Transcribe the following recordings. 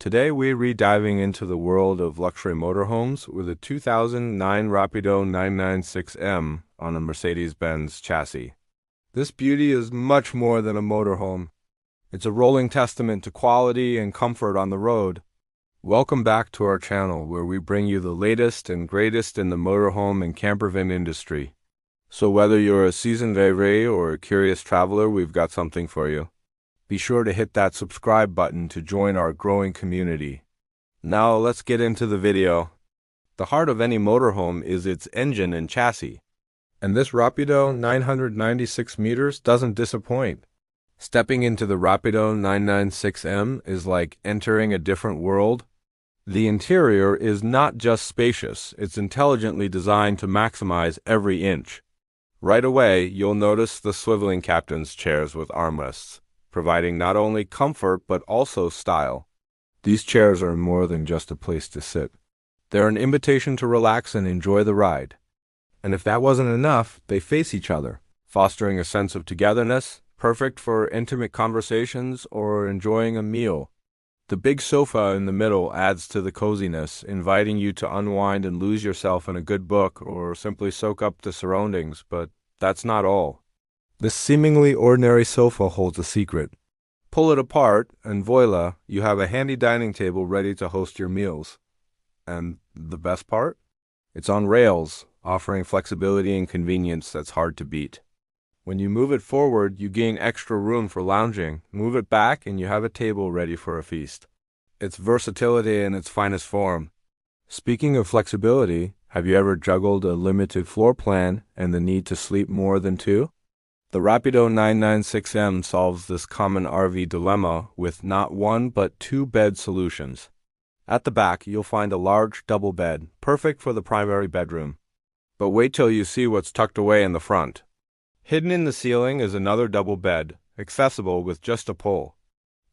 Today we're re-diving into the world of luxury motorhomes with a 2009 Rapido 996M on a Mercedes-Benz chassis. This beauty is much more than a motorhome. It's a rolling testament to quality and comfort on the road. Welcome back to our channel where we bring you the latest and greatest in the motorhome and campervan industry. So whether you're a seasoned vevere or a curious traveler, we've got something for you. Be sure to hit that subscribe button to join our growing community. Now let's get into the video. The heart of any motorhome is its engine and chassis. And this Rapido 996 meters doesn't disappoint. Stepping into the Rapido 996M is like entering a different world. The interior is not just spacious, it's intelligently designed to maximize every inch. Right away, you'll notice the swiveling captain's chairs with armrests, providing not only comfort but also style. These chairs are more than just a place to sit. They're an invitation to relax and enjoy the ride. And if that wasn't enough, they face each other, fostering a sense of togetherness, perfect for intimate conversations or enjoying a meal. The big sofa in the middle adds to the coziness, inviting you to unwind and lose yourself in a good book or simply soak up the surroundings, but that's not all. This seemingly ordinary sofa holds a secret. Pull it apart, and voila, you have a handy dining table ready to host your meals. And the best part? It's on rails, offering flexibility and convenience that's hard to beat. When you move it forward, you gain extra room for lounging. Move it back, and you have a table ready for a feast. It's versatility in its finest form. Speaking of flexibility, have you ever juggled a limited floor plan and the need to sleep more than two? The Rapido 996M solves this common RV dilemma with not one but two bed solutions. At the back, you'll find a large double bed, perfect for the primary bedroom. But wait till you see what's tucked away in the front. Hidden in the ceiling is another double bed, accessible with just a pull.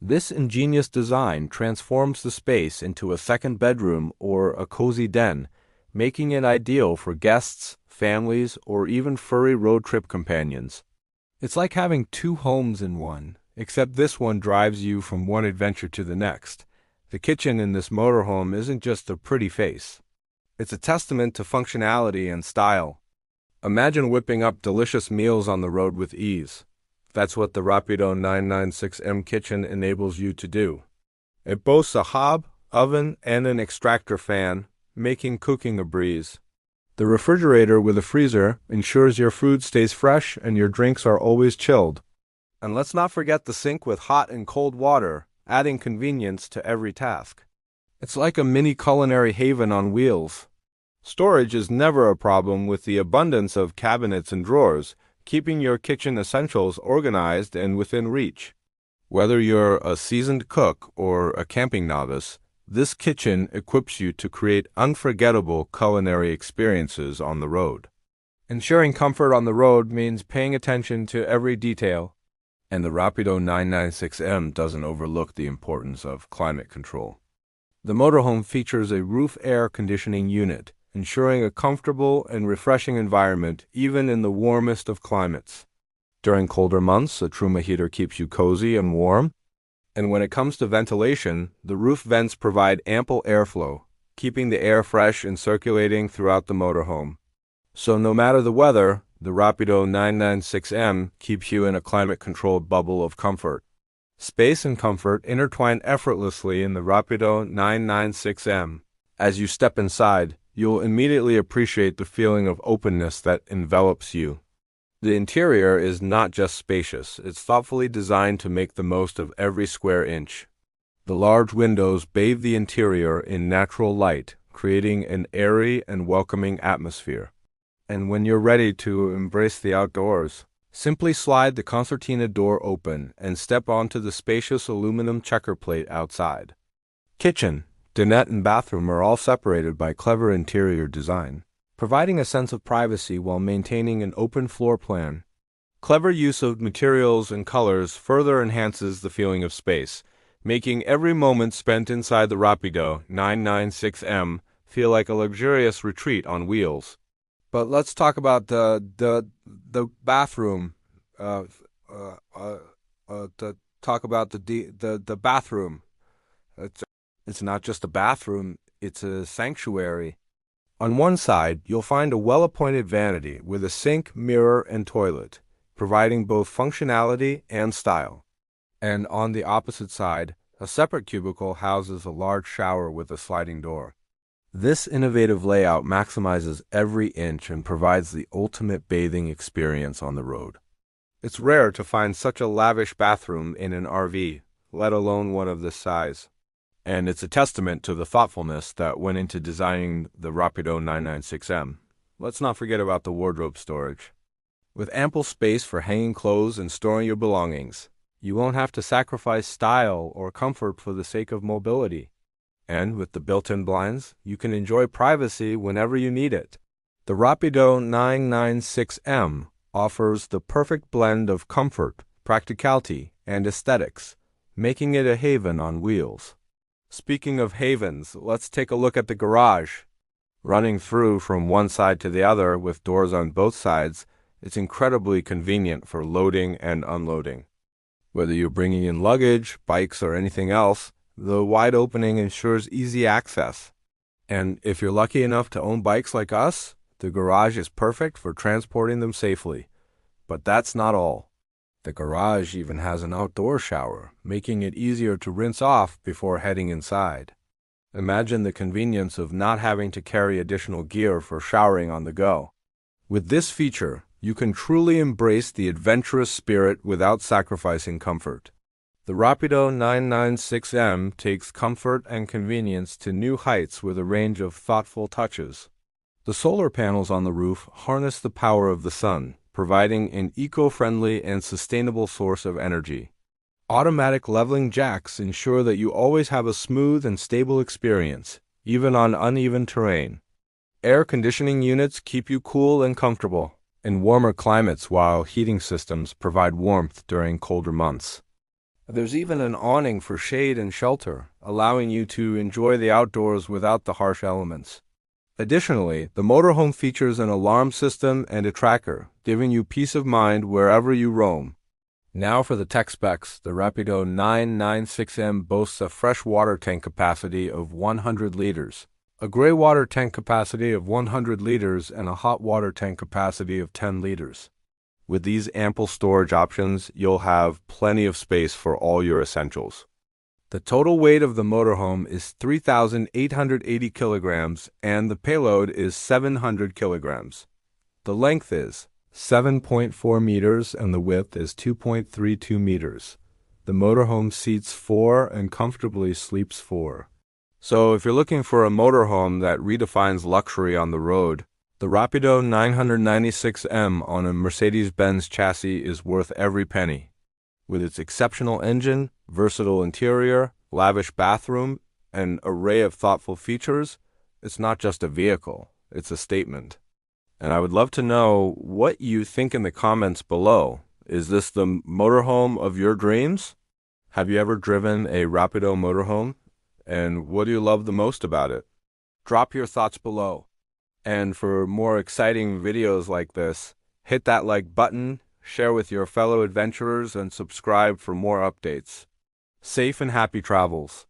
This ingenious design transforms the space into a second bedroom or a cozy den, making it ideal for guests, families, or even furry road trip companions. It's like having two homes in one, except this one drives you from one adventure to the next. The kitchen in this motorhome isn't just a pretty face. It's a testament to functionality and style. Imagine whipping up delicious meals on the road with ease. That's what the Rapido 996M kitchen enables you to do. It boasts a hob, oven, and an extractor fan, making cooking a breeze. The refrigerator with a freezer ensures your food stays fresh and your drinks are always chilled. And let's not forget the sink with hot and cold water, adding convenience to every task. It's like a mini culinary haven on wheels. Storage is never a problem with the abundance of cabinets and drawers, keeping your kitchen essentials organized and within reach. Whether you're a seasoned cook or a camping novice, this kitchen equips you to create unforgettable culinary experiences on the road. Ensuring comfort on the road means paying attention to every detail. And the Rapido 996M doesn't overlook the importance of climate control. The motorhome features a roof air conditioning unit, ensuring a comfortable and refreshing environment even in the warmest of climates. During colder months, a Truma heater keeps you cozy and warm. And when it comes to ventilation, the roof vents provide ample airflow, keeping the air fresh and circulating throughout the motorhome. So no matter the weather, the Rapido 996M keeps you in a climate-controlled bubble of comfort. Space and comfort intertwine effortlessly in the Rapido 996M. As you step inside, you'll immediately appreciate the feeling of openness that envelops you. The interior is not just spacious, it's thoughtfully designed to make the most of every square inch. The large windows bathe the interior in natural light, creating an airy and welcoming atmosphere. And when you're ready to embrace the outdoors, simply slide the concertina door open and step onto the spacious aluminum checker plate outside. Kitchen, dinette, and bathroom are all separated by clever interior design, providing a sense of privacy while maintaining an open floor plan. Clever use of materials and colors further enhances the feeling of space, making every moment spent inside the Rapido 996M feel like a luxurious retreat on wheels. But let's talk about the bathroom. To talk about the bathroom. It's not just a bathroom, it's a sanctuary. On one side, you'll find a well-appointed vanity with a sink, mirror, and toilet, providing both functionality and style. And on the opposite side, a separate cubicle houses a large shower with a sliding door. This innovative layout maximizes every inch and provides the ultimate bathing experience on the road. It's rare to find such a lavish bathroom in an RV, let alone one of this size. And it's a testament to the thoughtfulness that went into designing the Rapido 996M. Let's not forget about the wardrobe storage. With ample space for hanging clothes and storing your belongings, you won't have to sacrifice style or comfort for the sake of mobility. And with the built-in blinds, you can enjoy privacy whenever you need it. The Rapido 996M offers the perfect blend of comfort, practicality, and aesthetics, making it a haven on wheels. Speaking of havens, let's take a look at the garage. Running through from one side to the other with doors on both sides, it's incredibly convenient for loading and unloading. Whether you're bringing in luggage, bikes, or anything else, the wide opening ensures easy access. And if you're lucky enough to own bikes like us, the garage is perfect for transporting them safely. But that's not all. The garage even has an outdoor shower, making it easier to rinse off before heading inside. Imagine the convenience of not having to carry additional gear for showering on the go. With this feature, you can truly embrace the adventurous spirit without sacrificing comfort. The Rapido 996M takes comfort and convenience to new heights with a range of thoughtful touches. The solar panels on the roof harness the power of the sun, providing an eco-friendly and sustainable source of energy. Automatic leveling jacks ensure that you always have a smooth and stable experience, even on uneven terrain. Air conditioning units keep you cool and comfortable in warmer climates, while heating systems provide warmth during colder months. There's even an awning for shade and shelter, allowing you to enjoy the outdoors without the harsh elements. Additionally, the motorhome features an alarm system and a tracker, giving you peace of mind wherever you roam. Now for the tech specs, the Rapido 996M boasts a fresh water tank capacity of 100 liters, a gray water tank capacity of 100 liters, and a hot water tank capacity of 10 liters. With these ample storage options, you'll have plenty of space for all your essentials. The total weight of the motorhome is 3,880 kilograms and the payload is 700 kilograms. The length is 7.4 meters and the width is 2.32 meters. The motorhome seats 4 and comfortably sleeps 4. So if you're looking for a motorhome that redefines luxury on the road, the Rapido 996M on a Mercedes-Benz chassis is worth every penny. With its exceptional engine, versatile interior, lavish bathroom, and array of thoughtful features, it's not just a vehicle, it's a statement. And I would love to know what you think in the comments below. Is this the motorhome of your dreams? Have you ever driven a Rapido motorhome? And what do you love the most about it? Drop your thoughts below. And for more exciting videos like this, hit that like button, share with your fellow adventurers, and subscribe for more updates. Safe and happy travels.